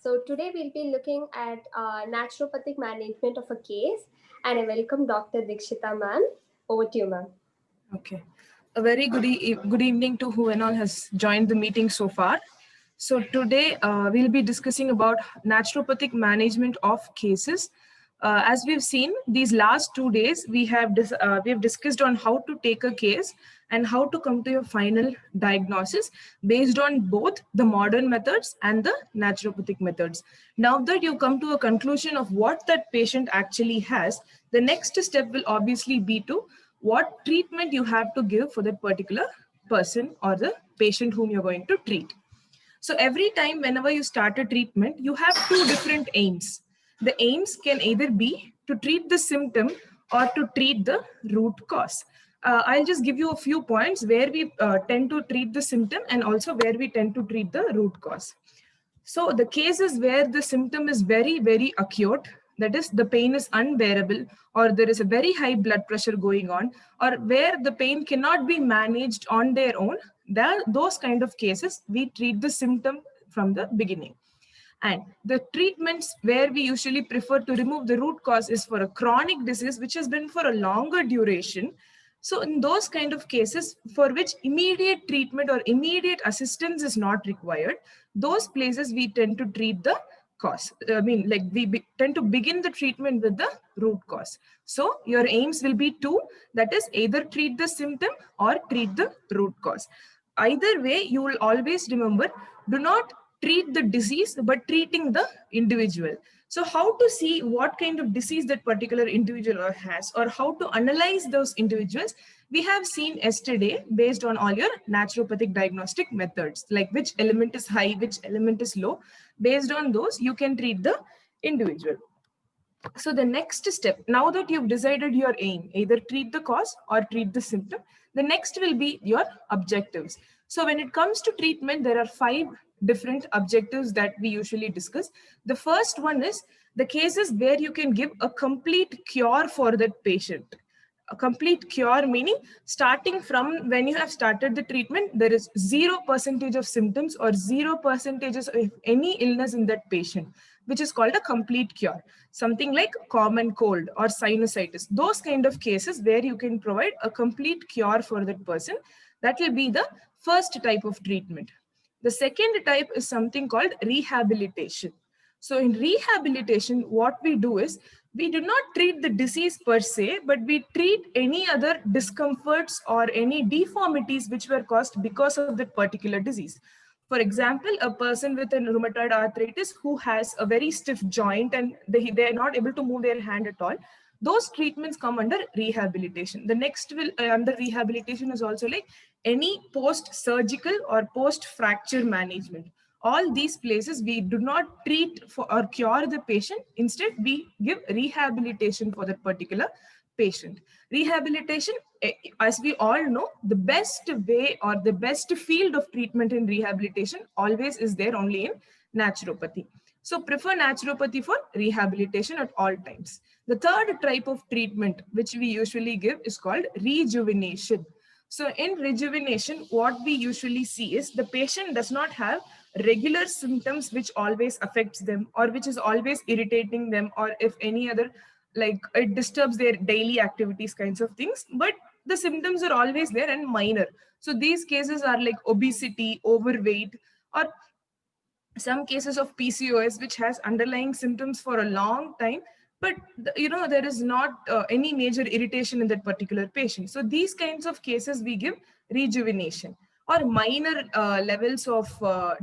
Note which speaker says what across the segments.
Speaker 1: So today we'll be looking at naturopathic management of a case, and I welcome Dr. Dikshita ma'am. Over to you, ma'am.
Speaker 2: Okay. A very good evening to who and all has joined the meeting so far. So today we'll be discussing about naturopathic management of cases. As we've seen these last 2 days, we have discussed on how to take a case and how to come to your final diagnosis based on both the modern methods and the naturopathic methods. Now that you come to a conclusion of what that patient actually has, the next step will obviously be to what treatment you have to give for that particular person or the patient whom you're going to treat. So every time whenever you start a treatment, you have two different aims. The aims can either be to treat the symptom or to treat the root cause. I'll just give you a few points where we tend to treat the symptom and also where we tend to treat the root cause. So the cases where the symptom is very, very acute, that is the pain is unbearable, or there is a very high blood pressure going on, or where the pain cannot be managed on their own, those kind of cases, we treat the symptom from the beginning. And the treatments where we usually prefer to remove the root cause is for a chronic disease, which has been for a longer duration. So in those kind of cases for which immediate treatment or immediate assistance is not required, those places we tend to treat the cause. Like tend to begin the treatment with the root cause. So your aims will be two, that is either treat the symptom or treat the root cause. Either way, you will always remember, do not treat the disease, but treating the individual. So how to see what kind of disease that particular individual has, or how to analyze those individuals, we have seen yesterday based on all your naturopathic diagnostic methods, like which element is high, which element is low. Based on those, you can treat the individual. So the next step, now that you've decided your aim, either treat the cause or treat the symptom, the next will be your objectives. So when it comes to treatment, there are 5 different objectives that we usually discuss. The first one is the cases where you can give a complete cure for that patient. A complete cure meaning starting from when you have started the treatment, there is 0% of symptoms or 0% of any illness in that patient, which is called a complete cure. Something like common cold or sinusitis, those kind of cases where you can provide a complete cure for that person, that will be the first type of treatment. The second type is something called rehabilitation. So in rehabilitation, what we do is we do not treat the disease per se, but we treat any other discomforts or any deformities which were caused because of that particular disease. For example, a person with a rheumatoid arthritis who has a very stiff joint and they are not able to move their hand at all, those treatments come under rehabilitation. The next will under rehabilitation is also like any post-surgical or post-fracture management. All these places we do not treat for or cure the patient. Instead, we give rehabilitation for that particular patient. Rehabilitation, as we all know, the best way or the best field of treatment in rehabilitation always is there only in naturopathy. So prefer naturopathy for rehabilitation at all times. The third type of treatment which we usually give is called rejuvenation. So in rejuvenation, what we usually see is the patient does not have regular symptoms which always affects them or which is always irritating them, or if any other, like it disturbs their daily activities kinds of things, but the symptoms are always there and minor. So these cases are like obesity, overweight, or some cases of PCOS which has underlying symptoms for a long time, but there is not any major irritation in that particular patient. So these kinds of cases we give rejuvenation. Or minor levels of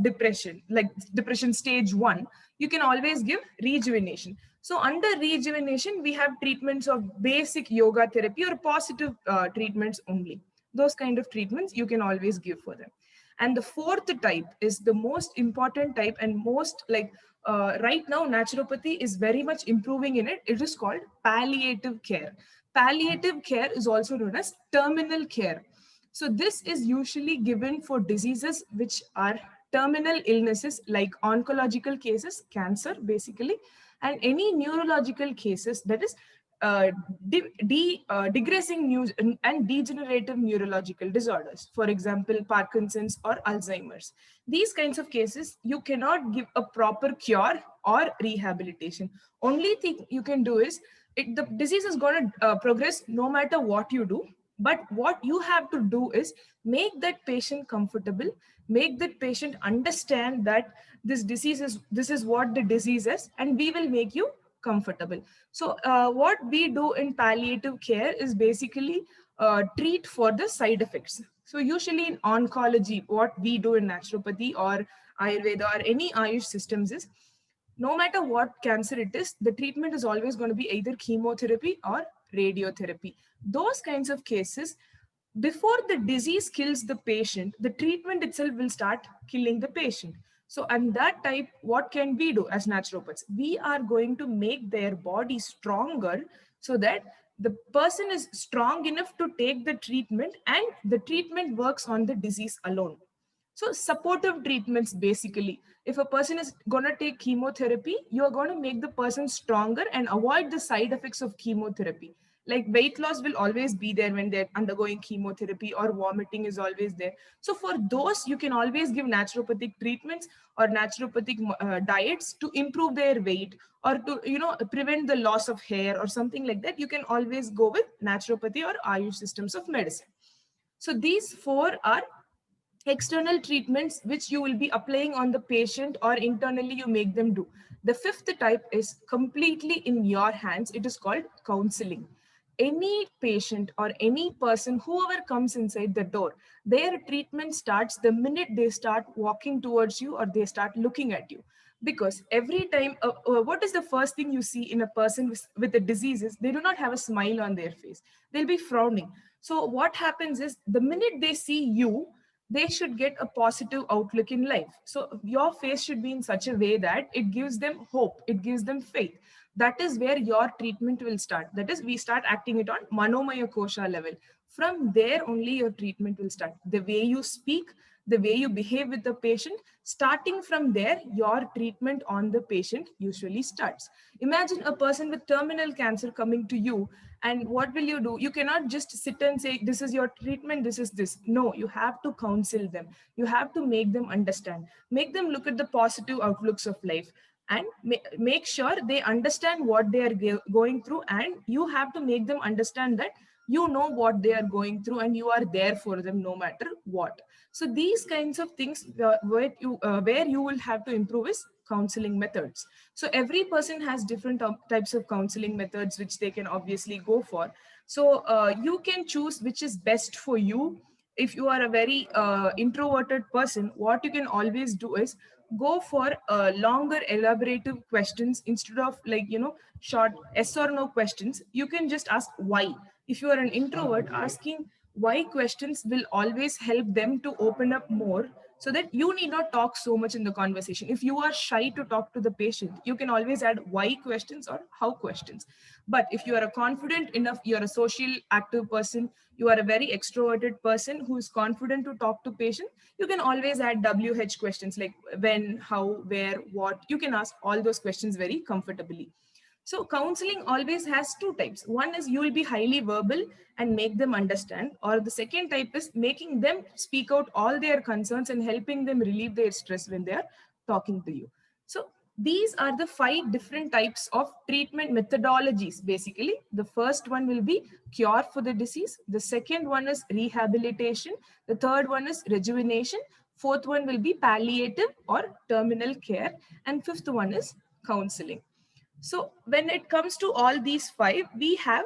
Speaker 2: depression, like depression stage 1, you can always give rejuvenation. So under rejuvenation, we have treatments of basic yoga therapy or positive treatments only. Those kind of treatments you can always give for them. And the fourth type is the most important type and most like right now naturopathy is very much improving in it. It is called palliative care. Palliative care is also known as terminal care. So this is usually given for diseases which are terminal illnesses like oncological cases, cancer basically, and any neurological cases, that is digressing and degenerative neurological disorders, for example, Parkinson's or Alzheimer's. These kinds of cases, you cannot give a proper cure or rehabilitation. Only thing you can do is, the disease is going to progress no matter what you do. But what you have to do is make that patient comfortable, make that patient understand that this is what the disease is, and we will make you comfortable. So what we do in palliative care is basically treat for the side effects. So usually in oncology, what we do in naturopathy or Ayurveda or any Ayush systems is, no matter what cancer it is, the treatment is always going to be either chemotherapy or radiotherapy. Those kinds of cases, before the disease kills the patient, the treatment itself will start killing the patient. So, and that type, what can we do as naturopaths? We are going to make their body stronger so that the person is strong enough to take the treatment, and the treatment works on the disease alone. So supportive treatments, basically, if a person is going to take chemotherapy, you're going to make the person stronger and avoid the side effects of chemotherapy. Like weight loss will always be there when they're undergoing chemotherapy, or vomiting is always there. So for those, you can always give naturopathic treatments or naturopathic diets to improve their weight, or to prevent the loss of hair or something like that. You can always go with naturopathy or Ayush systems of medicine. So these four are external treatments which you will be applying on the patient, or internally you make them do. The fifth type is completely in your hands. It is called counseling. Any patient or any person, whoever comes inside the door, their treatment starts the minute they start walking towards you or they start looking at you. Because every time, what is the first thing you see in a person with the diseases? They do not have a smile on their face. They'll be frowning. So what happens is, the minute they see you, they should get a positive outlook in life. So your face should be in such a way that it gives them hope, it gives them faith. That is where your treatment will start. That is, we start acting it on Manomaya Kosha level. From there only your treatment will start. The way you speak, the way you behave with the patient, starting from there, your treatment on the patient usually starts. Imagine a person with terminal cancer coming to you, and what will you do? You cannot just sit and say, this is your treatment, this is this. No, you have to counsel them. You have to make them understand, make them look at the positive outlooks of life, and make sure they understand what they are going through. And you have to make them understand that you know what they are going through, and you are there for them no matter what. So these kinds of things, where you will have to improve is counseling methods. So every person has different types of counseling methods which they can obviously go for. So you can choose which is best for you. If you are a very introverted person, what you can always do is go for longer elaborative questions instead of, like, short yes or no questions. You can just ask why. If you are an introvert, asking why questions will always help them to open up more, so that you need not talk so much in the conversation. If you are shy to talk to the patient, you can always add why questions or how questions. But if you are a confident enough, you're a social active person, you are a very extroverted person who is confident to talk to patient, you can always add WH questions like when, how, where, what. You can ask all those questions very comfortably. So counseling always has two types. One is you will be highly verbal and make them understand, or the second type is making them speak out all their concerns and helping them relieve their stress when they are talking to you. So these are the 5 different types of treatment methodologies. Basically, the first one will be cure for the disease. The second one is rehabilitation. The third one is rejuvenation. Fourth one will be palliative or terminal care. And fifth one is counseling. So when it comes to all these 5, we have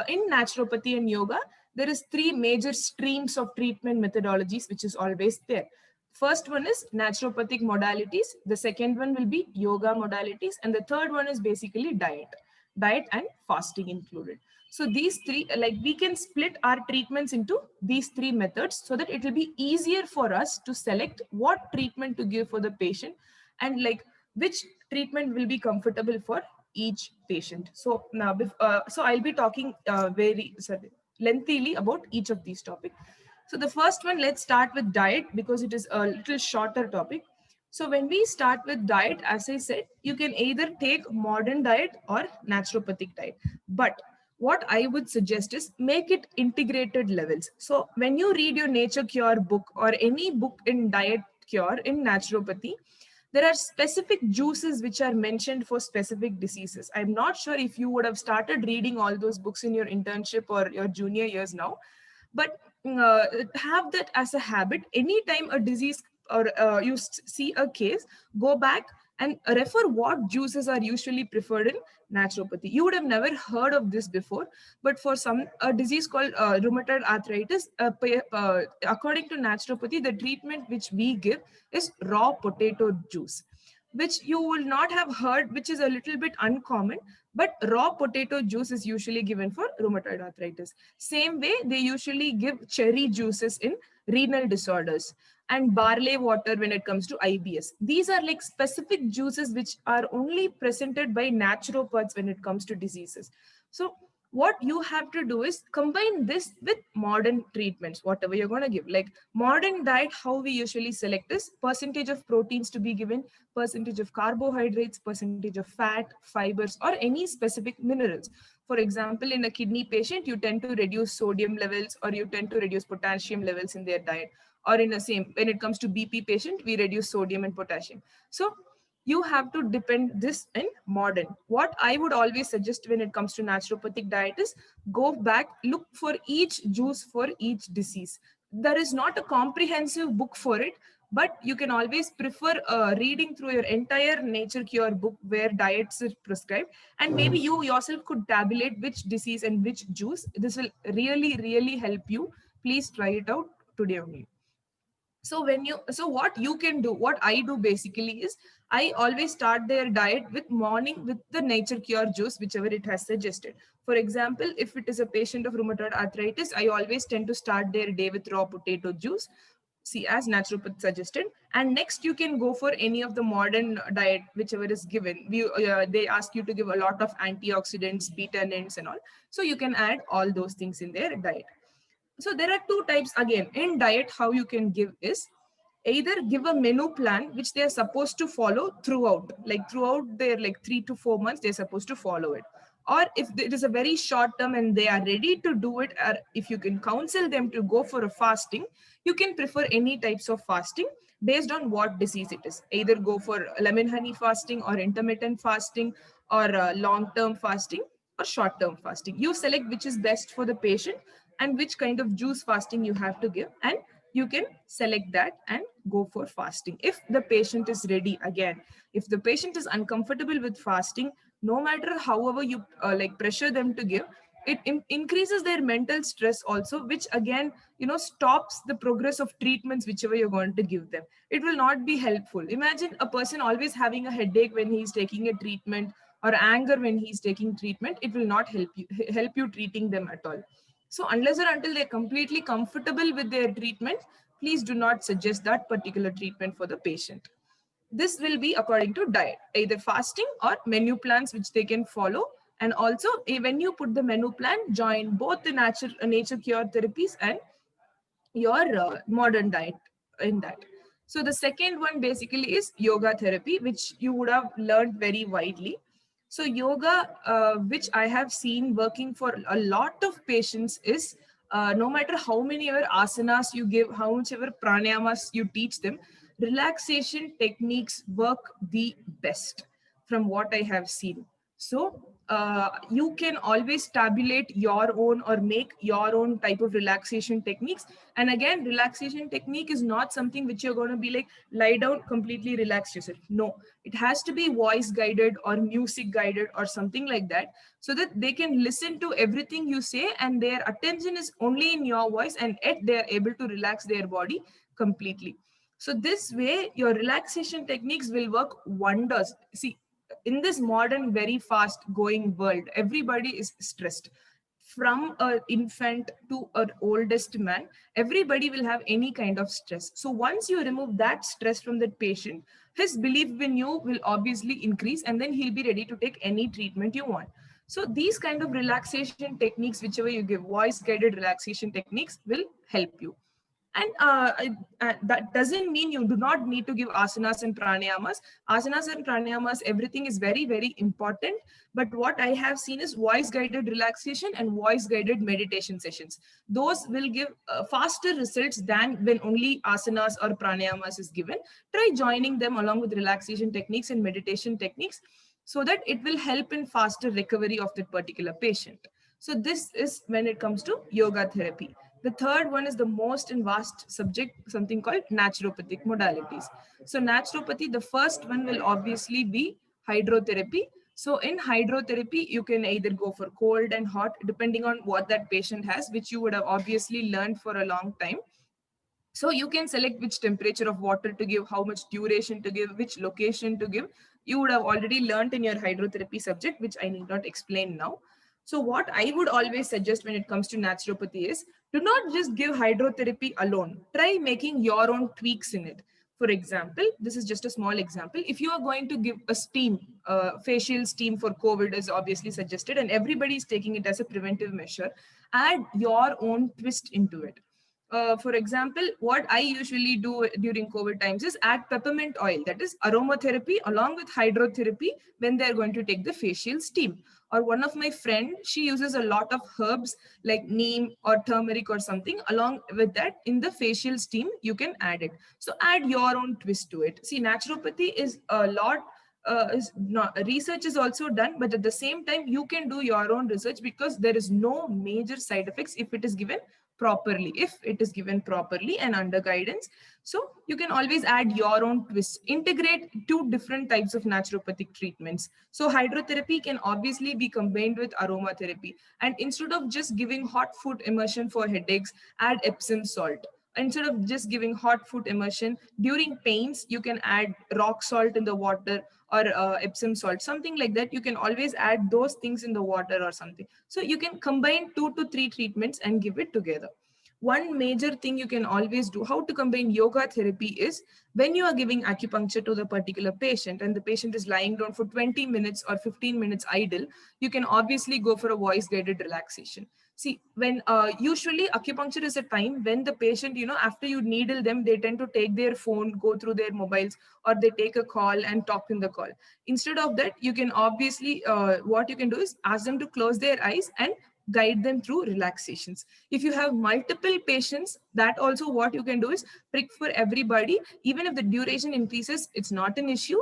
Speaker 2: in naturopathy and yoga, there is 3 major streams of treatment methodologies, which is always there. First one is naturopathic modalities. The second one will be yoga modalities. And the third one is basically diet and fasting included. So these 3, like, we can split our treatments into these 3 methods so that it will be easier for us to select what treatment to give for the patient, and like which treatment will be comfortable for each patient. So now, so I'll be talking very lengthily about each of these topics. So the first one, let's start with diet because it is a little shorter topic. So when we start with diet, as I said, you can either take modern diet or naturopathic diet. But what I would suggest is make it integrated levels. So when you read your Nature Cure book or any book in diet cure in naturopathy, there are specific juices which are mentioned for specific diseases. I'm not sure if you would have started reading all those books in your internship or your junior years now, but have that as a habit. Anytime a disease or see a case, go back and refer what juices are usually preferred in naturopathy. You would have never heard of this before, but for some a disease called rheumatoid arthritis, according to naturopathy, the treatment which we give is raw potato juice, which you will not have heard, which is a little bit uncommon. But raw potato juice is usually given for rheumatoid arthritis. Same way, they usually give cherry juices in renal disorders, and barley water when it comes to IBS. These are like specific juices which are only presented by naturopaths when it comes to diseases. So what you have to do is combine this with modern treatments, whatever you're going to give. Like modern diet, how we usually select is percentage of proteins to be given, percentage of carbohydrates, percentage of fat, fibers, or any specific minerals. For example, in a kidney patient, you tend to reduce sodium levels or you tend to reduce potassium levels in their diet. Or in the same, when it comes to BP patient, we reduce sodium and potassium. So you have to depend this in modern. What I would always suggest when it comes to naturopathic diet is go back, look for each juice for each disease. There is not a comprehensive book for it, but you can always prefer reading through your entire Nature Cure book where diets are prescribed, and maybe you yourself could tabulate which disease and which juice. This will really, really help you. Please try it out today only. So what you can do, what I do basically is I always start their diet with morning with the Nature Cure juice, whichever it has suggested. For example, if it is a patient of rheumatoid arthritis, I always tend to start their day with raw potato juice, see, as naturopath suggested. And next you can go for any of the modern diet whichever is given. They ask you to give a lot of antioxidants, beta-nins and all, so you can add all those things in their diet. So there are two types again in diet. How you can give is either give a menu plan which they are supposed to follow throughout, like throughout their like 3 to 4 months they're supposed to follow it. Or if it is a very short term and they are ready to do it, or if you can counsel them to go for a fasting, you can prefer any types of fasting based on what disease it is. Either go for lemon honey fasting or intermittent fasting, or long term fasting or short term fasting. You select which is best for the patient and which kind of juice fasting you have to give, and you can select that and go for fasting if the patient is ready. Again, if the patient is uncomfortable with fasting, no matter however you like pressure them to give, it increases their mental stress also, which again stops the progress of treatments whichever you're going to give them. It will not be helpful. Imagine a person always having a headache when he's taking a treatment, or anger when he's taking treatment. It will not help you treating them at all. So unless or until they're completely comfortable with their treatment, please do not suggest that particular treatment for the patient. This will be according to diet, either fasting or menu plans which they can follow. And also, when you put the menu plan, join both the nature cure therapies and your modern diet in that. So the second one basically is yoga therapy, which you would have learned very widely. So yoga, which I have seen working for a lot of patients, is no matter how many ever asanas you give, how much ever pranayamas you teach them, relaxation techniques work the best from what I have seen. So you can always tabulate your own or make your own type of relaxation techniques. And again, relaxation technique is not something which you're going to be like lie down, completely relax yourself. No, it has to be voice guided or music guided or something like that, so that they can listen to everything you say and their attention is only in your voice, and yet they are able to relax their body completely. So this way your relaxation techniques will work wonders. See, in this modern very fast going world, everybody is stressed. From an infant to an oldest man, everybody will have any kind of stress. So once you remove that stress from that patient, his belief in you will obviously increase, and then he'll be ready to take any treatment you want. So these kind of relaxation techniques, whichever you give, voice guided relaxation techniques, will help you. And that doesn't mean you do not need to give asanas and pranayamas. Asanas and pranayamas, everything is very, very important. But what I have seen is voice guided relaxation and voice guided meditation sessions. Those will give faster results than when only asanas or pranayamas is given. Try joining them along with relaxation techniques and meditation techniques so that it will help in faster recovery of that particular patient. So this is when it comes to yoga therapy. The third one is the most and vast subject, something called naturopathic modalities. So naturopathy, the first one will obviously be hydrotherapy. So in hydrotherapy, you can either go for cold and hot, depending on what that patient has, which you would have obviously learned for a long time. So you can select which temperature of water to give, how much duration to give, which location to give. You would have already learned in your hydrotherapy subject, which I need not explain now. So what I would always suggest when it comes to naturopathy is, do not just give hydrotherapy alone. Try making your own tweaks in it. For example, this is just a small example. If you are going to give a steam, facial steam for COVID is obviously suggested, and everybody is taking it as a preventive measure, add your own twist into it. For example, what I usually do during COVID times is add peppermint oil, that is aromatherapy, along with hydrotherapy when they're going to take the facial steam. Or one of my friend, she uses a lot of herbs like neem or turmeric or something. Along with that, in the facial steam, you can add it. So add your own twist to it. See, naturopathy is a lot is not, research is also done, but at the same time you can do your own research, because there is no major side effects if it is given properly, and under guidance. So you can always add your own twist, integrate two different types of naturopathic treatments. So hydrotherapy can obviously be combined with aromatherapy, and instead of just giving hot foot immersion for headaches, add Epsom salt. Instead of just giving hot foot immersion during pains, you can add rock salt in the water, or Epsom salt, something like that. You can always add those things in the water or something. So you can combine 2 to 3 treatments and give it together. One major thing you can always do, how to combine yoga therapy, is when you are giving acupuncture to the particular patient and the patient is lying down for 20 minutes or 15 minutes idle, you can obviously go for a voice guided relaxation. See, when usually acupuncture is a time when the patient, after you needle them, they tend to take their phone, go through their mobiles, or they take a call and talk in the call. Instead of that, you can obviously, what you can do is ask them to close their eyes and guide them through relaxations. If you have multiple patients, that also what you can do is prick for everybody. Even if the duration increases, it's not an issue.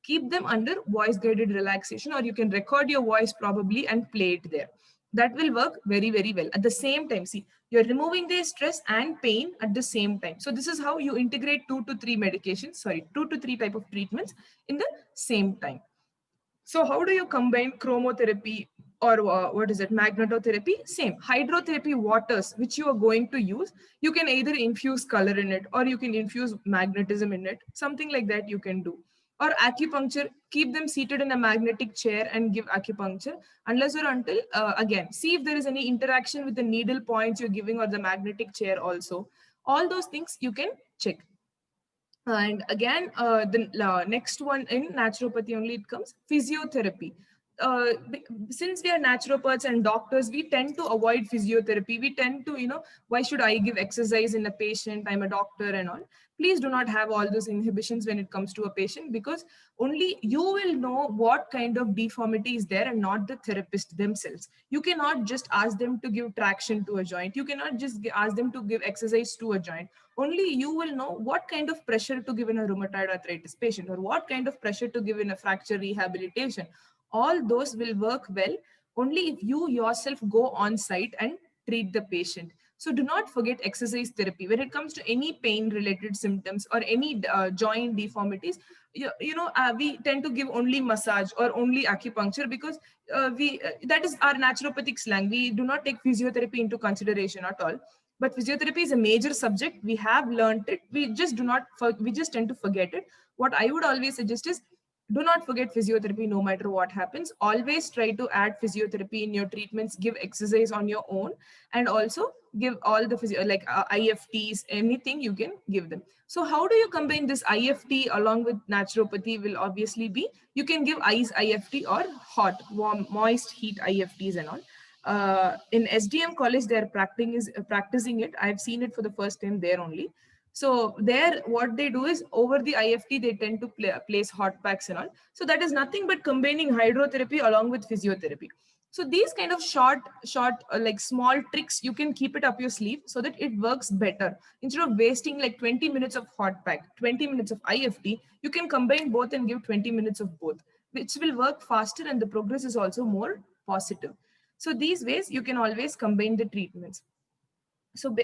Speaker 2: Keep them under voice guided relaxation, or you can record your voice probably and play it there. That will work very, very well. At the same time, see, you're removing their stress and pain at the same time. So this is how you integrate 2 to 3 medications, 2 to 3 type of treatments in the same time. So how do you combine chromotherapy or what is it, magnetotherapy? Same. Hydrotherapy waters, which you are going to use, you can either infuse color in it, or you can infuse magnetism in it. Something like that you can do. Or acupuncture, keep them seated in a magnetic chair and give acupuncture, unless or until, again, see if there is any interaction with the needle points you're giving or the magnetic chair also. All those things you can check. And again, the next one in naturopathy only, it comes physiotherapy. Since we are naturopaths and doctors, we tend to avoid physiotherapy. We tend to, why should I give exercise in a patient? I'm a doctor and all. Please do not have all those inhibitions when it comes to a patient, because only you will know what kind of deformity is there and not the therapist themselves. You cannot just ask them to give traction to a joint. You cannot just ask them to give exercise to a joint. Only you will know what kind of pressure to give in a rheumatoid arthritis patient, or what kind of pressure to give in a fracture rehabilitation. All those will work well only if you yourself go on site and treat the patient. So do not forget exercise therapy. When it comes to any pain related symptoms or any joint deformities, we tend to give only massage or only acupuncture, because that is our naturopathic slang. We do not take physiotherapy into consideration at all. But physiotherapy is a major subject. We have learned it. We just tend to forget it. What I would always suggest is, do not forget physiotherapy no matter what happens. Always try to add physiotherapy in your treatments. Give exercise on your own, and also give all the IFTs, anything you can give them. So how do you combine this IFT along with naturopathy? Will obviously be, you can give ice IFT or hot, warm, moist, heat IFTs and all. in SDM college, they're practicing it. I've seen it for the first time there only. So there, what they do is over the IFT, they tend to place hot packs and all. So that is nothing but combining hydrotherapy along with physiotherapy. So these kind of short, like small tricks, you can keep it up your sleeve so that it works better. Instead of wasting like 20 minutes of hot pack, 20 minutes of IFT, you can combine both and give 20 minutes of both, which will work faster and the progress is also more positive. So these ways you can always combine the treatments. So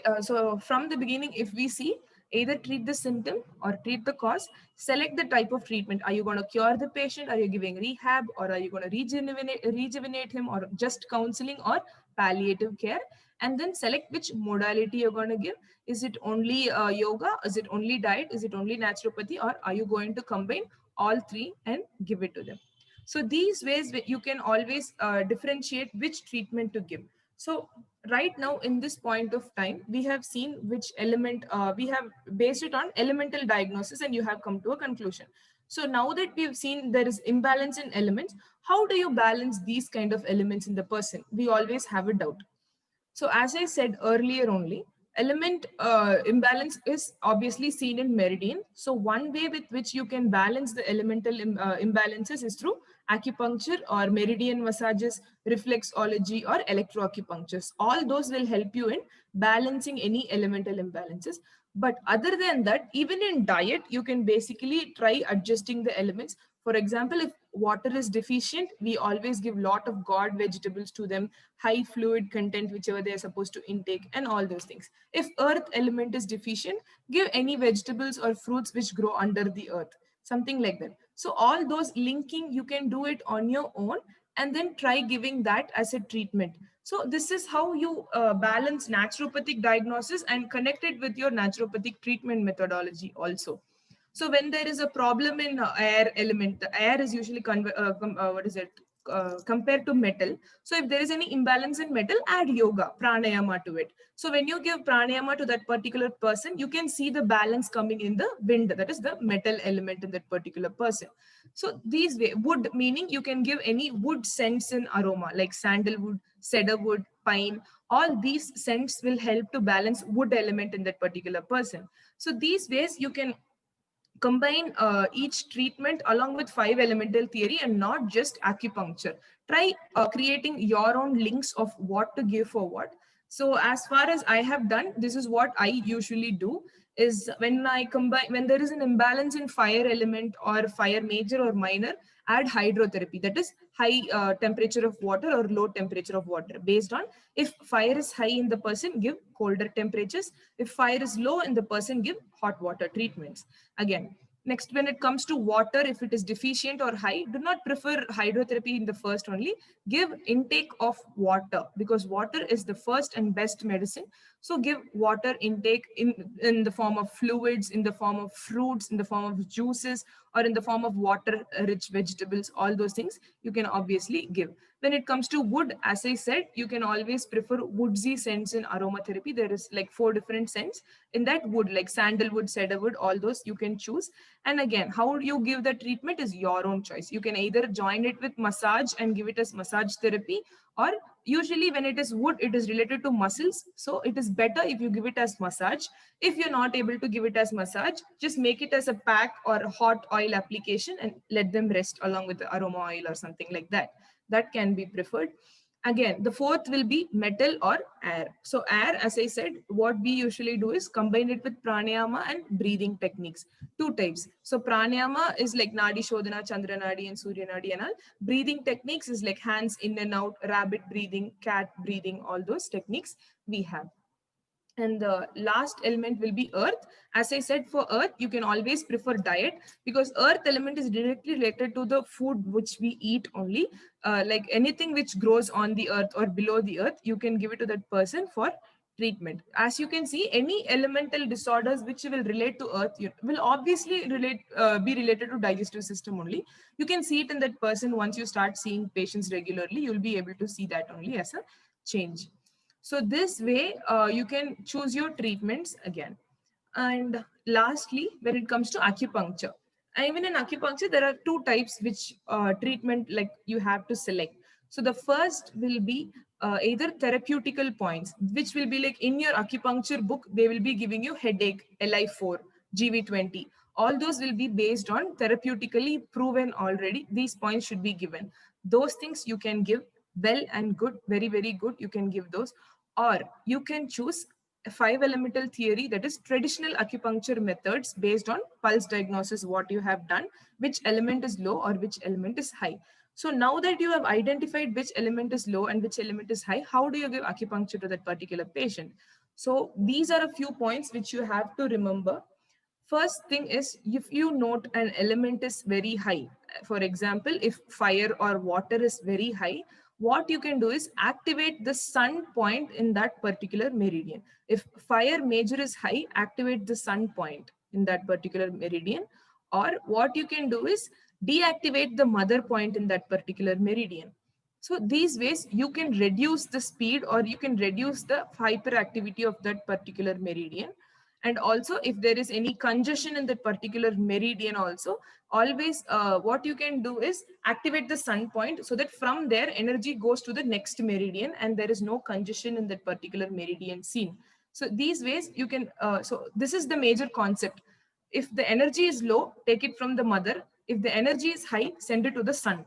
Speaker 2: from the beginning, if we see, either treat the symptom or treat the cause, select the type of treatment. Are you going to cure the patient? Are you giving rehab? Or are you going to rejuvenate him, or just counseling or palliative care? And then select which modality you're going to give. Is it only yoga? Is it only diet? Is it only naturopathy? Or are you going to combine all three and give it to them? So these ways you can always differentiate which treatment to give. So right now in this point of time, we have seen which element, we have based it on elemental diagnosis, and you have come to a conclusion. So now that we've seen there is imbalance in elements, how do you balance these kind of elements in the person? We always have a doubt. So as I said earlier only, element imbalance is obviously seen in meridian. So one way with which you can balance the elemental imbalances is through acupuncture or meridian massages, reflexology or electroacupunctures. All those will help you in balancing any elemental imbalances. But other than that, even in diet, you can basically try adjusting the elements. For example, if water is deficient, we always give lot of gourd vegetables to them, high fluid content, whichever they are supposed to intake, and all those things. If earth element is deficient, give any vegetables or fruits which grow under the earth, something like that. So all those linking, you can do it on your own and then try giving that as a treatment. So this is how you balance naturopathic diagnosis and connect it with your naturopathic treatment methodology also. So when there is a problem in air element, the air is usually compared to metal. So if there is any imbalance in metal, add yoga, pranayama to it. So when you give pranayama to that particular person, you can see the balance coming in the wind, that is the metal element in that particular person. So these way, wood meaning you can give any wood scents in aroma like sandalwood, cedarwood, pine. All these scents will help to balance wood element in that particular person. So these ways you can combine each treatment along with 5 elemental theory and not just acupuncture. Try creating your own links of what to give for what. So as far as I have done, this is what I usually do is when I combine, when there is an imbalance in fire element or fire major or minor, add hydrotherapy, that is high temperature of water or low temperature of water. Based on if fire is high in the person, give colder temperatures. If fire is low in the person, give hot water treatments. Again, next, when it comes to water, if it is deficient or high, do not prefer hydrotherapy in the first only. Give intake of water because water is the first and best medicine. So give water intake in the form of fluids, in the form of fruits, in the form of juices, or in the form of water-rich vegetables. All those things you can obviously give. When it comes to wood, as I said, you can always prefer woodsy scents in aromatherapy. There is like 4 different scents in that wood, like sandalwood, cedarwood, all those you can choose. And again, how you give the treatment is your own choice. You can either join it with massage and give it as massage therapy, or usually when it is wood, it is related to muscles. So it is better if you give it as massage. If you're not able to give it as massage, just make it as a pack or a hot oil application and let them rest along with the aroma oil or something like that. That can be preferred. Again, the fourth will be metal or air. So air, as I said, what we usually do is combine it with pranayama and breathing techniques. 2 types. So pranayama is like Nadi Shodhana, Chandra Nadi and Surya Nadi and all. Breathing techniques is like hands in and out, rabbit breathing, cat breathing, all those techniques we have. And the last element will be earth. As I said, for earth, you can always prefer diet because earth element is directly related to the food which we eat only. Like anything which grows on the earth or below the earth, you can give it to that person for treatment. As you can see, any elemental disorders which will relate to earth will obviously be related to digestive system only. You can see it in that person. Once you start seeing patients regularly, you'll be able to see that only as a change. So this way, you can choose your treatments again. And lastly, when it comes to acupuncture, even in acupuncture, there are 2 types which treatment like you have to select. So the first will be either therapeutical points, which will be like in your acupuncture book, they will be giving you headache, Li4, GV20. All those will be based on therapeutically proven already. These points should be given. Those things you can give well and good, very, very good. You can give those. Or you can choose a 5 elemental theory, that is traditional acupuncture methods based on pulse diagnosis, what you have done, which element is low or which element is high. So now that you have identified which element is low and which element is high, how do you give acupuncture to that particular patient? So these are a few points which you have to remember. First thing is, if you note an element is very high, for example, if fire or water is very high, what you can do is activate the sun point in that particular meridian. If fire major is high, activate the sun point in that particular meridian. Or what you can do is deactivate the mother point in that particular meridian. So these ways you can reduce the speed or you can reduce the hyperactivity of that particular meridian. And also if there is any congestion in that particular meridian also, always what you can do is activate the sun point, so that from there energy goes to the next meridian and there is no congestion in that particular meridian seen. So these ways you can, so this is the major concept. If the energy is low, take it from the mother. If the energy is high, send it to the sun.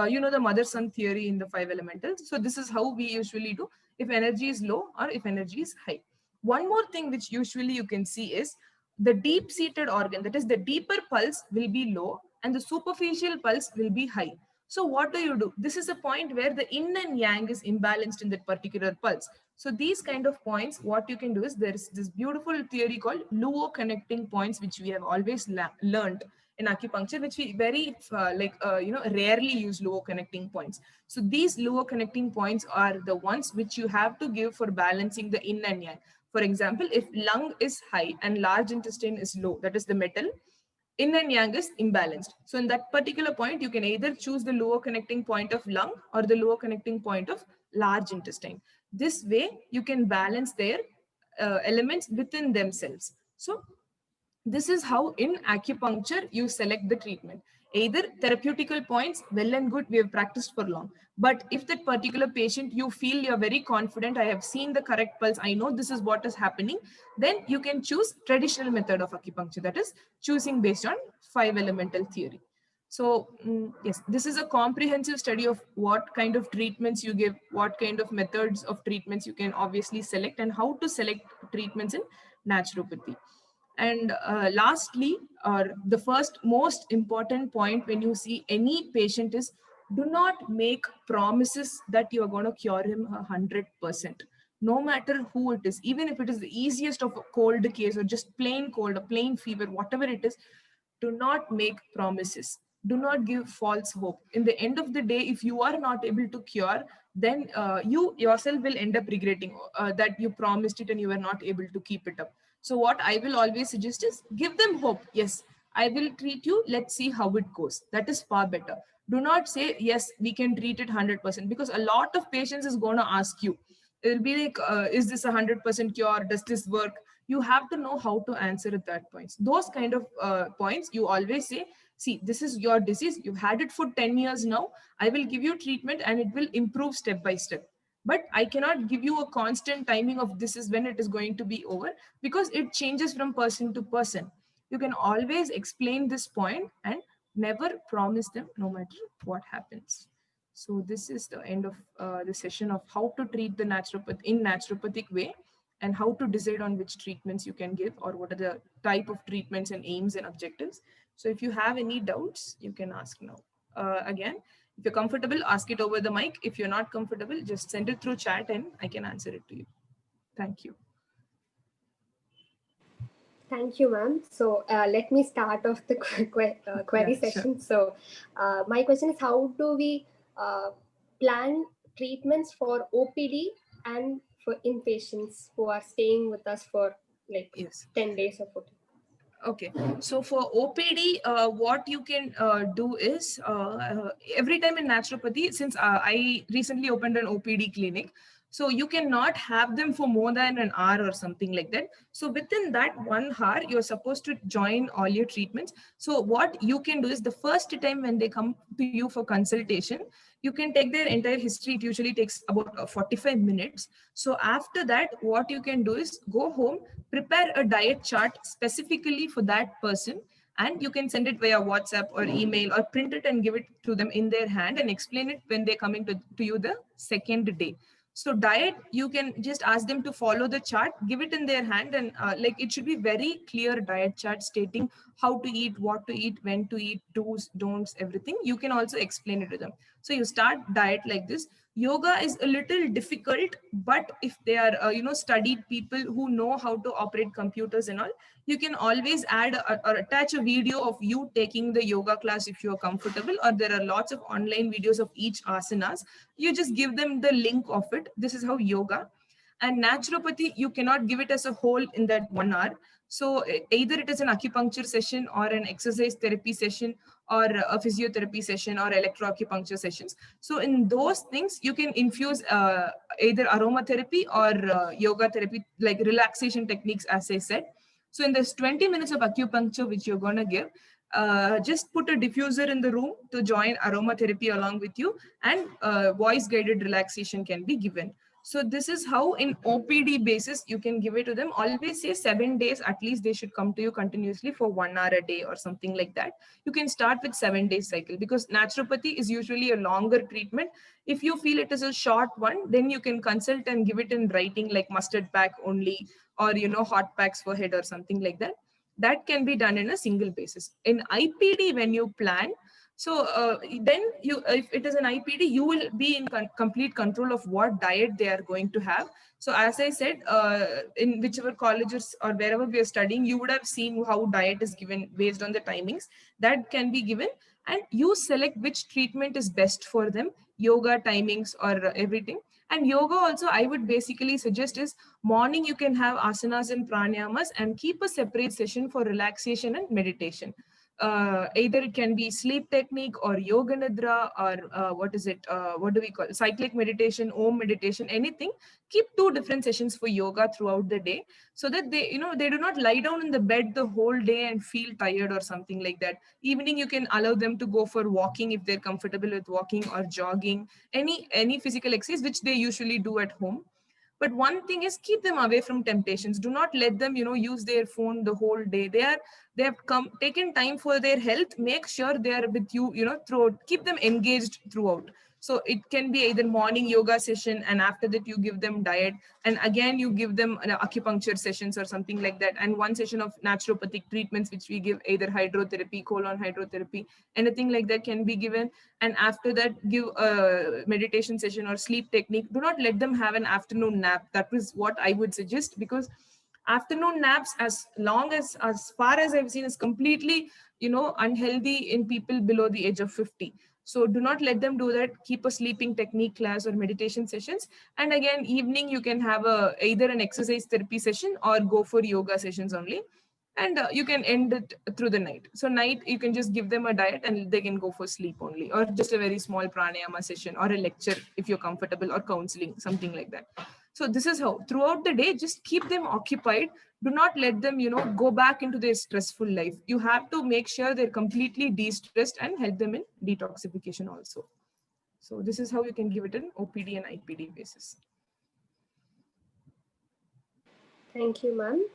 Speaker 2: You know the mother sun theory in the 5 elementals. So this is how we usually do if energy is low or if energy is high. One more thing which usually you can see is the deep seated organ, that is the deeper pulse will be low and the superficial pulse will be high. So what do? This is a point where the yin and yang is imbalanced in that particular pulse. So these kind of points, what you can do is there is this beautiful theory called Luo connecting points, which we have always learned in acupuncture, which we very rarely use Luo connecting points. So these Luo connecting points are the ones which you have to give for balancing the yin and yang. For example, if lung is high and large intestine is low, that is the metal, yin and yang is imbalanced. So in that particular point, you can either choose the Luo connecting point of lung or the Luo connecting point of large intestine. This way, you can balance their elements within themselves. So this is how in acupuncture you select the treatment. Either therapeutical points, well and good, we have practiced for long. But if that particular patient, you feel you're very confident, I have seen the correct pulse, I know this is what is happening, then you can choose traditional method of acupuncture, that is choosing based on 5 elemental theory. So yes, this is a comprehensive study of what kind of treatments you give, what kind of methods of treatments you can obviously select, and how to select treatments in naturopathy. And lastly, or the first most important point when you see any patient is, do not make promises that you are going to cure him 100%. No matter who it is, even if it is the easiest of a cold case or just plain cold, a plain fever, whatever it is, do not make promises. Do not give false hope. In the end of the day, if you are not able to cure, then you yourself will end up regretting that you promised it and you were not able to keep it up. So what I will always suggest is give them hope. Yes, I will treat you. Let's see how it goes. That is far better. Do not say, yes, we can treat it 100%, because a lot of patients is going to ask you. It'll be like, is this 100% cure? Does this work? You have to know how to answer at that point. Those kind of points, you always say, see, this is your disease. You've had it for 10 years now. I will give you treatment and it will improve step by step. But I cannot give you a constant timing of this is when it is going to be over, because it changes from person to person. You can always explain this point and never promise them no matter what happens. So this is the end of the session of how to treat the naturopath in naturopathic way, and how to decide on which treatments you can give or what are the type of treatments and aims and objectives. So if you have any doubts, you can ask now. Again, if you're comfortable, ask it over the mic. If you're not comfortable, just send it through chat and I can answer it to you. Thank you.
Speaker 1: Thank you, ma'am. So let me start off the query session. Sure. So my question is, how do we plan treatments for OPD and for inpatients who are staying with us for like 10 days or 14?
Speaker 2: Okay, so for OPD, what you can do is every time in naturopathy, since I recently opened an OPD clinic, So you cannot have them for more than an hour or something like that. So within that 1 hour, you're supposed to join all your treatments. So what you can do is the first time when they come to you for consultation, you can take their entire history. It usually takes about 45 minutes. So after that, what you can do is go home, prepare a diet chart specifically for that person, and you can send it via WhatsApp or email or print it and give it to them in their hand and explain it when they're coming to you the second day. So diet, you can just ask them to follow the chart, give it in their hand, and like it should be very clear diet chart stating how to eat, what to eat, when to eat, do's, don'ts, everything. You can also explain it to them. So you start diet like this. Yoga is a little difficult, but if they are studied people who know how to operate computers and all, you can always add or attach a video of you taking the yoga class if you are comfortable, or there are lots of online videos of each asanas. You just give them the link of it. This is how yoga. And naturopathy, you cannot give it as a whole in that 1 hour. So either it is an acupuncture session or an exercise therapy session or a physiotherapy session or electroacupuncture sessions. So in those things, you can infuse either aromatherapy or yoga therapy, like relaxation techniques, as I said. So in this 20 minutes of acupuncture, which you're going to give, just put a diffuser in the room to join aromatherapy along with you, and voice guided relaxation can be given. So this is how in OPD basis you can give it to them. Always say 7 days, at least they should come to you continuously for 1 hour a day or something like that. You can start with 7 days cycle, because naturopathy is usually a longer treatment. If you feel it is a short one, then you can consult and give it in writing, like mustard pack only, or hot packs for head or something like that. That can be done in a single basis. In IPD, when you plan, so then you, if it is an IPD, you will be in complete control of what diet they are going to have. So as I said, in whichever colleges or wherever we are studying, you would have seen how diet is given based on the timings that can be given, and you select which treatment is best for them, yoga timings or everything. And yoga also, I would basically suggest is morning you can have asanas and pranayamas, and keep a separate session for relaxation and meditation. Either it can be sleep technique or yoga nidra, or what do we call cyclic meditation, om meditation, anything. Keep 2 different sessions for yoga throughout the day, so that they do not lie down in the bed the whole day and feel tired or something like that. Evening you can allow them to go for walking if they're comfortable with walking, or jogging, any physical exercise which they usually do at home. But one thing is, keep them away from temptations. Do not let them use their phone the whole day. They have come taken time for their health. Make sure they are with you, throughout. Keep them engaged throughout. So it can be either morning yoga session, and after that you give them diet, and again you give them acupuncture sessions or something like that, and one session of naturopathic treatments which we give, either hydrotherapy, colon hydrotherapy, anything like that can be given. And after that, give a meditation session or sleep technique. Do not let them have an afternoon nap. That is what I would suggest, because afternoon naps, as far as I've seen, is completely unhealthy in people below the age of 50. So do not let them do that. Keep a sleeping technique class or meditation sessions. And again, evening you can have either an exercise therapy session or go for yoga sessions only. And you can end it through the night. So night you can just give them a diet and they can go for sleep only, or just a very small pranayama session or a lecture if you're comfortable, or counseling, something like that. So this is how throughout the day, just keep them occupied. Do not let them go back into their stressful life. You have to make sure they're completely de-stressed and help them in detoxification also. So this is how you can give it an OPD and IPD basis.
Speaker 1: Thank you, ma'am.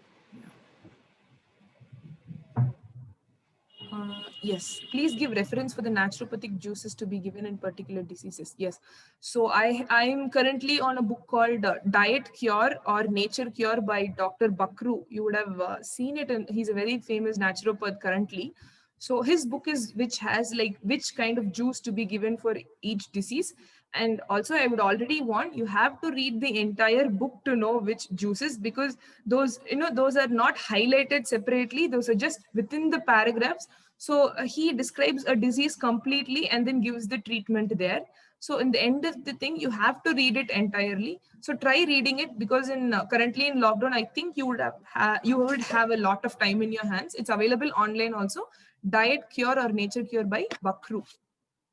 Speaker 2: Yes, please give reference for the naturopathic juices to be given in particular diseases. Yes, so I'm currently on a book called Diet Cure or Nature Cure by Dr. Bakru. You would have seen it, and he's a very famous naturopath currently. So his book is which has like which kind of juice to be given for each disease. And also I would already want you have to read the entire book to know which juices, because those those are not highlighted separately. Those are just within the paragraphs. So he describes a disease completely and then gives the treatment there. So in the end of the thing, you have to read it entirely. So try reading it, because in currently in lockdown, I think you would have a lot of time in your hands. It's available online also. Diet Cure or Nature Cure by Bakru.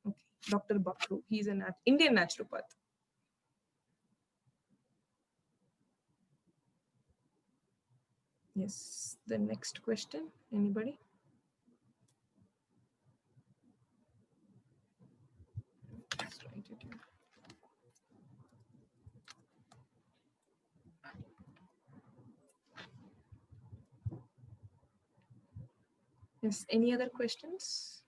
Speaker 2: Okay. Dr. Bakru. He's an Indian naturopath. Yes, the next question, anybody? Let's write it here. Yes, any other questions?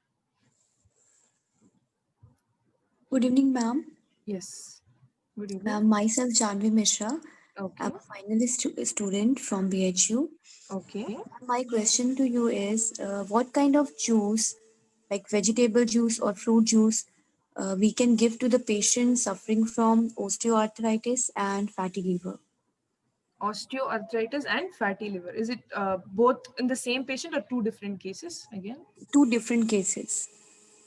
Speaker 3: Good evening, ma'am.
Speaker 2: Yes, good evening.
Speaker 3: Myself, Janvi Mishra.
Speaker 2: Okay,
Speaker 3: I'm a finalist student from BHU.
Speaker 2: okay.
Speaker 3: My question to you is what kind of juice, like vegetable juice or fruit juice, we can give to the patient suffering from osteoarthritis and fatty liver?
Speaker 2: Osteoarthritis and fatty liver. Is it both in the same patient or two different cases again?
Speaker 3: Two different cases.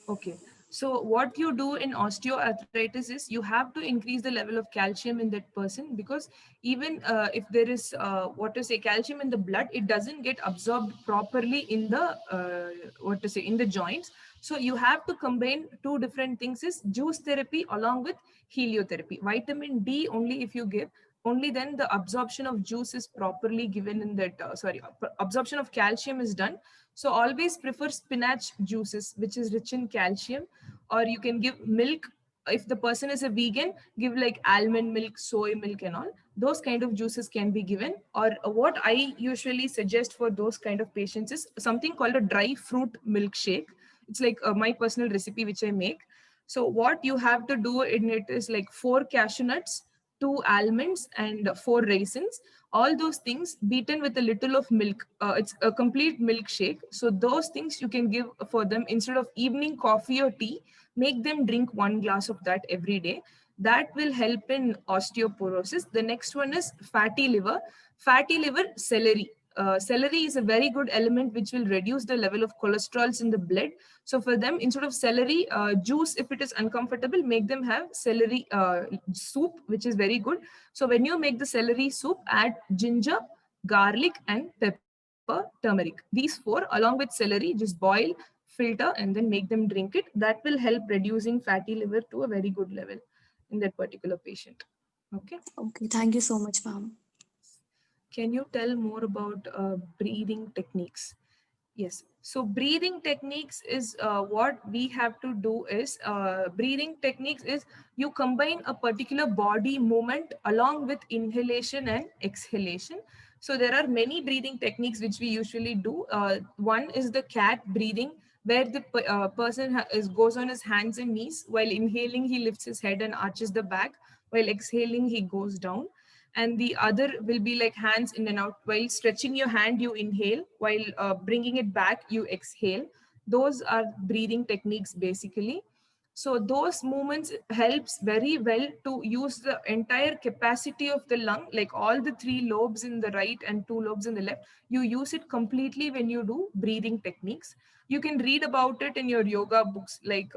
Speaker 2: Okay. So what you do in osteoarthritis is you have to increase the level of calcium in that person, because even if there is what to say calcium in the blood, it doesn't get absorbed properly in the what to say in the joints. So you have to combine two different things: is juice therapy along with heliotherapy. Vitamin D only if you give, only then the absorption of juice is properly given in that absorption of calcium is done. So always prefer spinach juices, which is rich in calcium, or you can give milk. If the person is a vegan, give like almond milk, soy milk, and all. Those kind of juices can be given. Or what I usually suggest for those kind of patients is something called a dry fruit milkshake. It's like my personal recipe which I make. So what you have to do in it is like 4 cashew nuts, 2 almonds, and 4 raisins. All those things beaten with a little of milk. It's a complete milkshake. So those things you can give for them instead of evening coffee or tea. Make them drink 1 glass of that every day. That will help in osteoporosis. The next one is fatty liver. Fatty liver, celery. Celery is a very good element which will reduce the level of cholesterols in the blood. So for them, instead of celery juice, if it is uncomfortable, make them have celery soup, which is very good. So when you make the celery soup, add ginger, garlic, and pepper, turmeric. These four, along with celery, just boil, filter, and then make them drink it. That will help reducing fatty liver to a very good level in that particular patient. Okay.
Speaker 3: Okay, thank you so much, ma'am.
Speaker 2: Can you tell more about breathing techniques? Yes. So breathing techniques is what we have to do is breathing techniques is you combine a particular body movement along with inhalation and exhalation. So there are many breathing techniques which we usually do. One is the cat breathing, where the person goes on his hands and knees. While inhaling, he lifts his head and arches the back. While exhaling, he goes down. And the other will be like hands in and out. While stretching your hand, you inhale. While bringing it back, you exhale. Those are breathing techniques basically. So those movements helps very well to use the entire capacity of the lung, like all the 3 lobes in the right and 2 lobes in the left. You use it completely when you do breathing techniques. You can read about it in your yoga books, like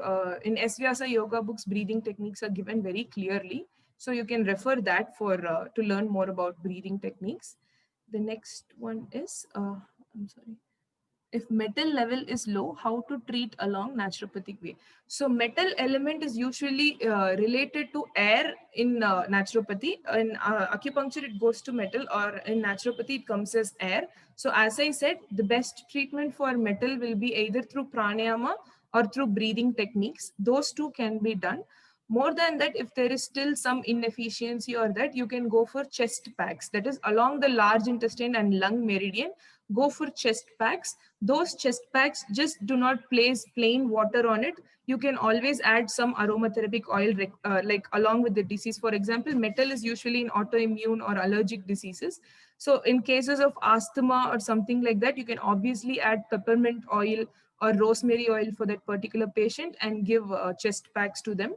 Speaker 2: in S Vyasa yoga books, breathing techniques are given very clearly. So you can refer that for to learn more about breathing techniques. The next one is, I'm sorry, if metal level is low, how to treat along naturopathic way. So metal element is usually related to air in naturopathy. In acupuncture, it goes to metal, or in naturopathy, it comes as air. So as I said, the best treatment for metal will be either through pranayama or through breathing techniques. Those two can be done. More than that, if there is still some inefficiency or that, you can go for chest packs. That is along the large intestine and lung meridian. Go for chest packs. Those chest packs, just do not place plain water on it. You can always add some aromatherapeutic oil like along with the disease. For example, metal is usually in autoimmune or allergic diseases. So in cases of asthma or something like that, you can obviously add peppermint oil or rosemary oil for that particular patient and give chest packs to them.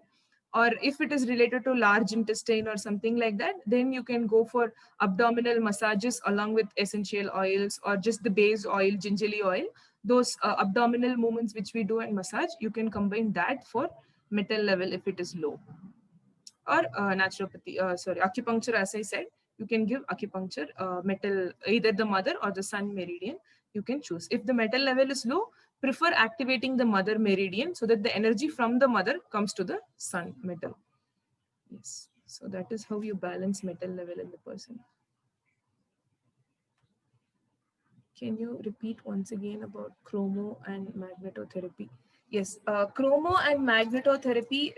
Speaker 2: Or if it is related to large intestine or something like that, then you can go for abdominal massages along with essential oils or just the base oil, gingerly oil. Those abdominal movements which we do in massage, you can combine that for metal level if it is low. Or naturopathy, sorry, acupuncture, as I said, you can give acupuncture metal, either the mother or the sun meridian. You can choose. If the metal level is low, prefer activating the mother meridian so that the energy from the mother comes to the sun metal. Yes. So that is how you balance metal level in the person. Can you repeat once again about chromo and magnetotherapy? Yes, chromo and magnetotherapy,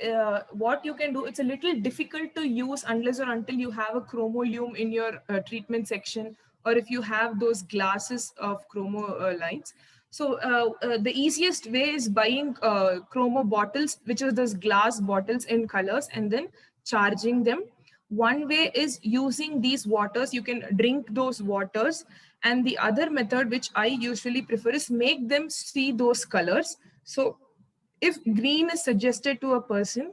Speaker 2: what you can do, it's a little difficult to use unless or until you have a chromolume in your treatment section, or if you have those glasses of chromo lines. So the easiest way is buying chromo bottles, which are those glass bottles in colors, and then charging them. One way is using these waters. You can drink those waters, and the other method which I usually prefer is make them see those colors. So if green is suggested to a person,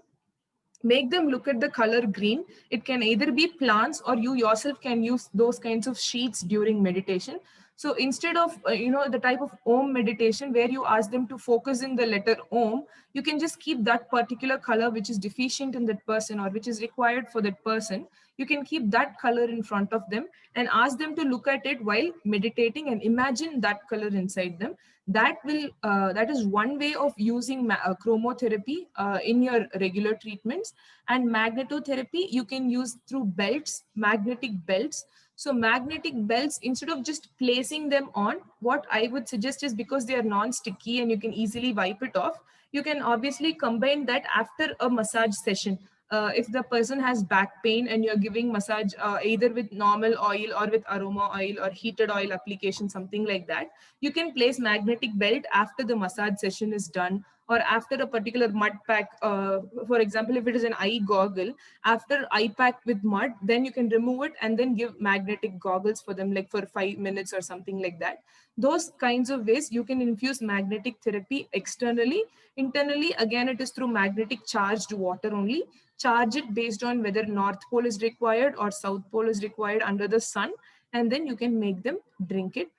Speaker 2: make them look at the color green. It can either be plants, or you yourself can use those kinds of sheets during meditation. So instead of the type of om meditation where you ask them to focus in the letter om, you can just keep that particular color which is deficient in that person, or which is required for that person. You can keep that color in front of them and ask them to look at it while meditating and imagine that color inside them. That is one way of using chromotherapy in your regular treatments. And magnetotherapy you can use through belts, magnetic belts. So magnetic belts, instead of just placing them on, what I would suggest is, because they are non-sticky and you can easily wipe it off, you can obviously combine that after a massage session. If the person has back pain and you're giving massage either with normal oil or with aroma oil or heated oil application, something like that, you can place magnetic belt after the massage session is done, or after a particular mud pack. For example, if it is an eye goggle, after eye pack with mud, then you can remove it and then give magnetic goggles for them, like for 5 minutes or something like that. Those kinds of ways you can infuse magnetic therapy externally. Internally, again, it is through magnetic charged water only. Charge it based on whether north pole is required or south pole is required under the sun, and then you can make them drink it.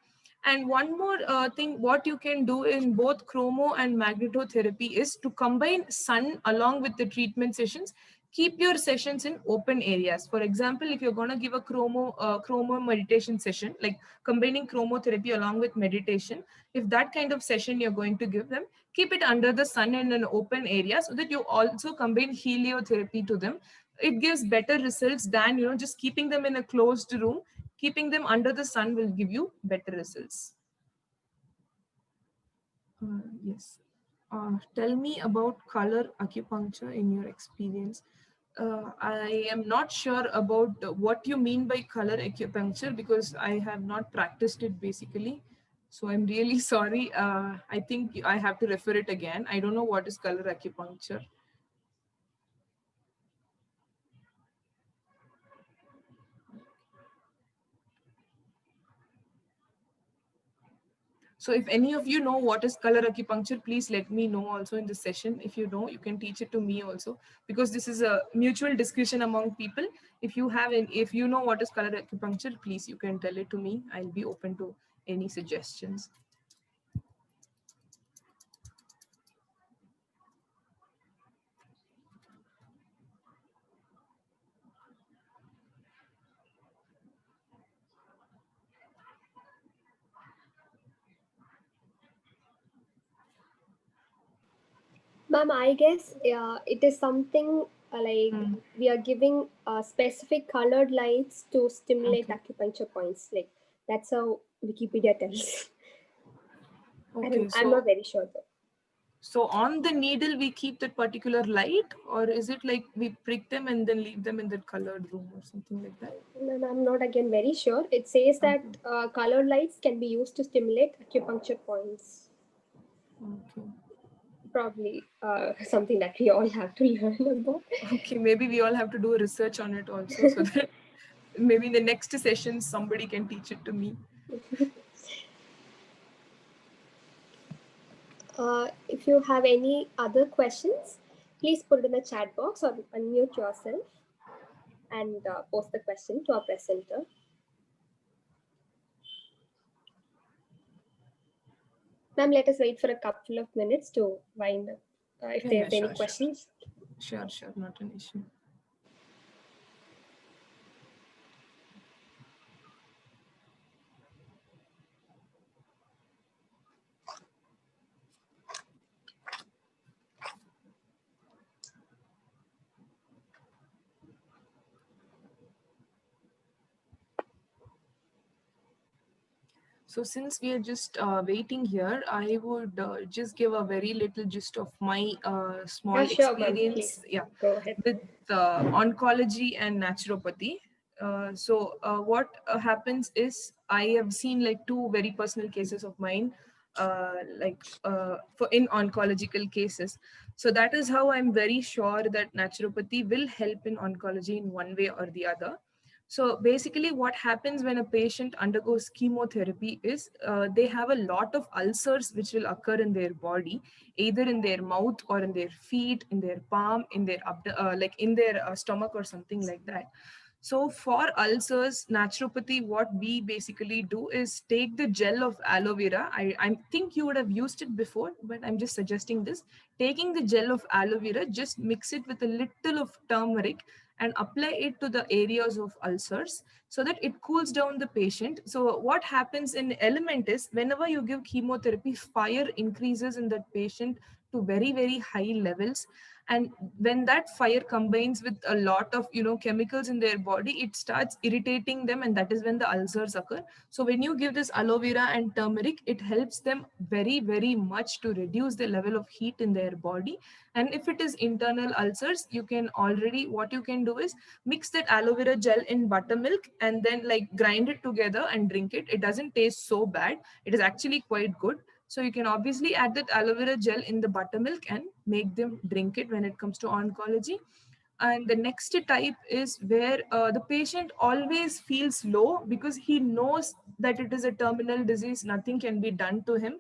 Speaker 2: And one more thing, what you can do in both chromo and magnetotherapy is to combine sun along with the treatment sessions. Keep your sessions in open areas. For example, if you're going to give a chromo meditation session, like combining chromotherapy along with meditation, if that kind of session you're going to give them, keep it under the sun in an open area, so that you also combine heliotherapy to them. It gives better results than just keeping them in a closed room. Keeping them under the sun will give you better results. Yes. Tell me about color acupuncture in your experience. I am not sure about what you mean by color acupuncture, because I have not practiced it basically. So I'm really sorry. I think I have to refer it again. I don't know what is color acupuncture. So if any of you know what is color acupuncture, please let me know also in the session. If you know, you can teach it to me also, because this is a mutual discussion among people. If you know what is color acupuncture, please, you can tell it to me. I'll be open to any suggestions.
Speaker 1: Ma'am, I guess it is something like we are giving specific colored lights to stimulate
Speaker 2: Okay.
Speaker 1: acupuncture points. Like that's how Wikipedia tells.
Speaker 2: Okay,
Speaker 1: I'm not very sure though.
Speaker 2: so on the needle we keep that particular light, or is it like we prick them and then leave them in that colored room or something like that?
Speaker 1: No, I'm not again very sure. It says that
Speaker 2: Okay.
Speaker 1: colored lights can be used to stimulate acupuncture points.
Speaker 2: Okay.
Speaker 1: Probably something that we all have to learn about.
Speaker 2: Okay, maybe we all have to do a research on it also, so that maybe in the next session somebody can teach it to me.
Speaker 1: If you have any other questions, please put it in the chat box or unmute yourself and post the question to our presenter. Ma'am, let us wait for a couple of minutes to wind up if there's any questions.
Speaker 2: Sure, not an issue. So since we are just waiting here, I would just give a very little gist of my small
Speaker 1: Yeah, sure, ma'am.
Speaker 2: experience,
Speaker 1: Please
Speaker 2: yeah,
Speaker 1: go ahead.
Speaker 2: with oncology and naturopathy. What happens is I have seen like two very personal cases of mine, for in oncological cases. So that is how I'm very sure that naturopathy will help in oncology in one way or the other. So basically, what happens when a patient undergoes chemotherapy is they have a lot of ulcers which will occur in their body, either in their mouth or in their feet, in their palm, in their like in their stomach or something like that. So for ulcers, naturopathy, what we basically do is take the gel of aloe vera. I think you would have used it before, but I'm just suggesting this. Taking the gel of aloe vera, just mix it with a little of turmeric and apply it to the areas of ulcers so that it cools down the patient. So what happens in element is whenever you give chemotherapy, fire increases in that patient to very, very high levels. And when that fire combines with a lot of chemicals in their body, it starts irritating them, and that is when the ulcers occur. So when you give this aloe vera and turmeric, it helps them very, very much to reduce the level of heat in their body. And if it is internal ulcers, you can already, what you can do is mix that aloe vera gel in buttermilk and then like grind it together and drink it. It doesn't taste so bad, it is actually quite good. So you can obviously add that aloe vera gel in the buttermilk and make them drink it when it comes to oncology. And the next type is where the patient always feels low because he knows that it is a terminal disease, nothing can be done to him.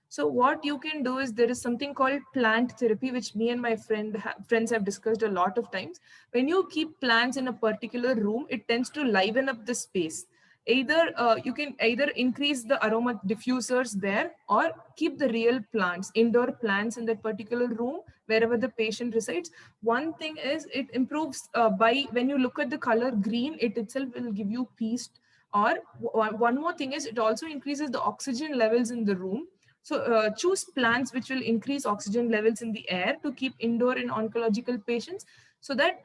Speaker 2: So what you can do is there is something called plant therapy, which me and my friends have discussed a lot of times. When you keep plants in a particular room, it tends to liven up the space. Either you can either increase the aroma diffusers there or keep the real plants, indoor plants in that particular room wherever the patient resides. One thing is it improves by when you look at the color green, it itself will give you peace. Or one more thing is it also increases the oxygen levels in the room. So choose plants which will increase oxygen levels in the air to keep indoor in oncological patients, so that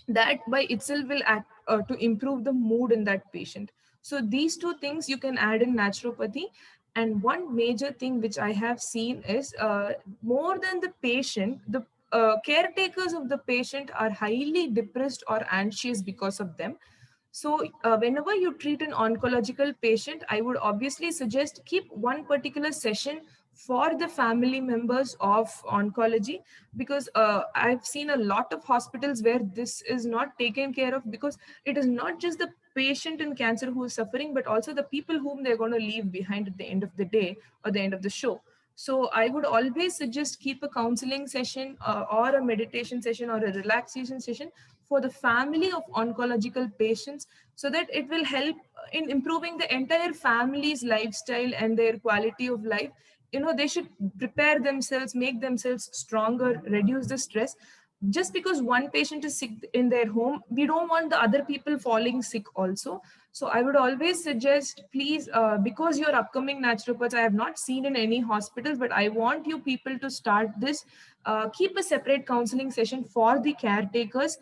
Speaker 2: that by itself will act to improve the mood in that patient. So these two things you can add in naturopathy. And one major thing which I have seen is more than the patient, the caretakers of the patient are highly depressed or anxious because of them. So whenever you treat an oncological patient, I would obviously suggest keep one particular session for the family members of oncology, because I've seen a lot of hospitals where this is not taken care of, because it is not just the patient in cancer who is suffering, but also the people whom they're going to leave behind at the end of the day or the end of the show. So I would always suggest keep a counseling session or a meditation session or a relaxation session for the family of oncological patients, so that it will help in improving the entire family's lifestyle and their quality of life. They should prepare themselves, make themselves stronger, reduce the stress. Just because one patient is sick in their home, we don't want the other people falling sick also. So I would always suggest, please, because you're upcoming naturopaths, I have not seen in any hospitals, but I want you people to start this. Keep a separate counseling session for the caretakers,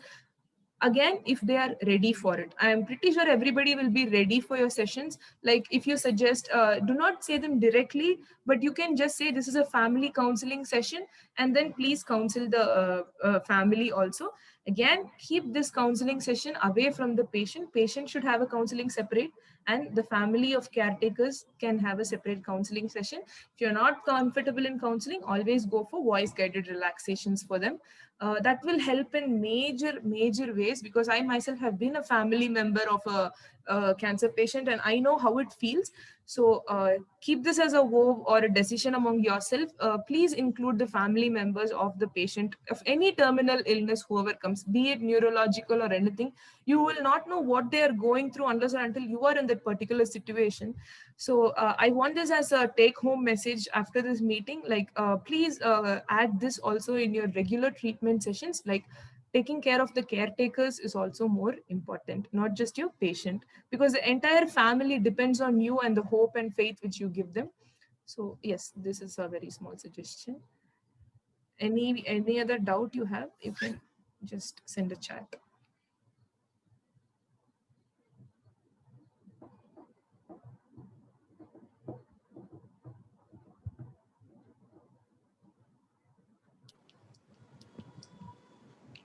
Speaker 2: again, if they are ready for it. I am pretty sure everybody will be ready for your sessions. Like if you suggest, do not say them directly, but you can just say this is a family counseling session, and then please counsel the family also. Again, keep this counseling session away from the patient should have a counseling separate, and the family of caretakers can have a separate counseling session. If you're not comfortable in counseling, always go for voice guided relaxations for them. That will help in major ways, because I myself have been a family member of a cancer patient, and I know how it feels. So keep this as a vow or a decision among yourself. Please include the family members of the patient of any terminal illness, whoever comes, be it neurological or anything. You will not know what they are going through unless or until you are in that particular situation. So I want this as a take home message after this meeting. Like, please add this also in your regular treatment sessions. Like, taking care of the caretakers is also more important, not just your patient, because the entire family depends on you and the hope and faith which you give them. So yes, this is a very small suggestion. Any other doubt you have, you can just send a chat.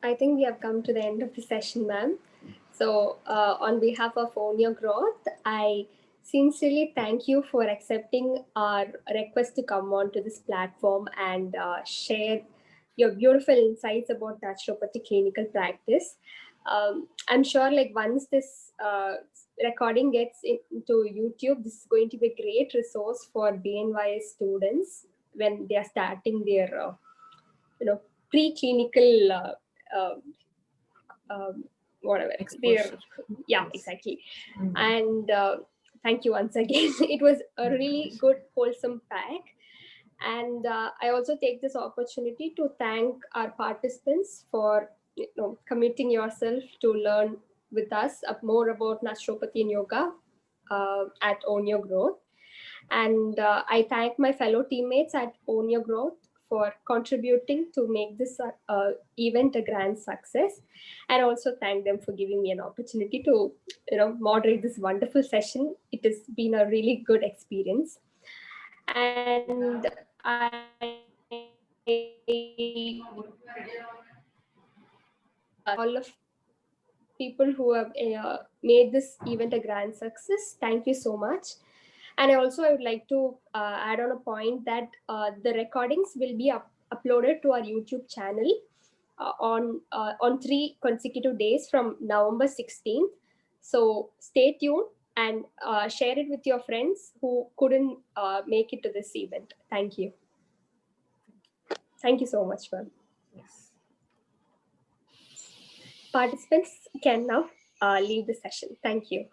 Speaker 1: I think we have come to the end of the session, ma'am. So, on behalf of Own Your Growth, I sincerely thank you for accepting our request to come on to this platform and share your beautiful insights about naturopathy clinical practice. I'm sure, like, once this recording gets into YouTube, this is going to be a great resource for BNY students when they are starting their, preclinical uh, um, whatever their,
Speaker 2: Exposure.
Speaker 1: yeah,
Speaker 2: Yes.
Speaker 1: exactly.
Speaker 2: Mm.
Speaker 1: And thank you once again. It was a really good wholesome pack, and I also take this opportunity to thank our participants for committing yourself to learn with us more about naturopathy and yoga at Own Your Growth. And I thank my fellow teammates at Own Your Growth for contributing to make this event a grand success, and also thank them for giving me an opportunity to moderate this wonderful session. It has been a really good experience, and I all of people who have made this event a grand success. Thank you so much. And I would like to add on a point that the recordings will be uploaded to our YouTube channel on 3 consecutive days from November 16th. So stay tuned and share it with your friends who couldn't make it to this event. Thank you. Thank you so much, ma'am.
Speaker 2: Yes.
Speaker 1: Participants can now leave the session. Thank you.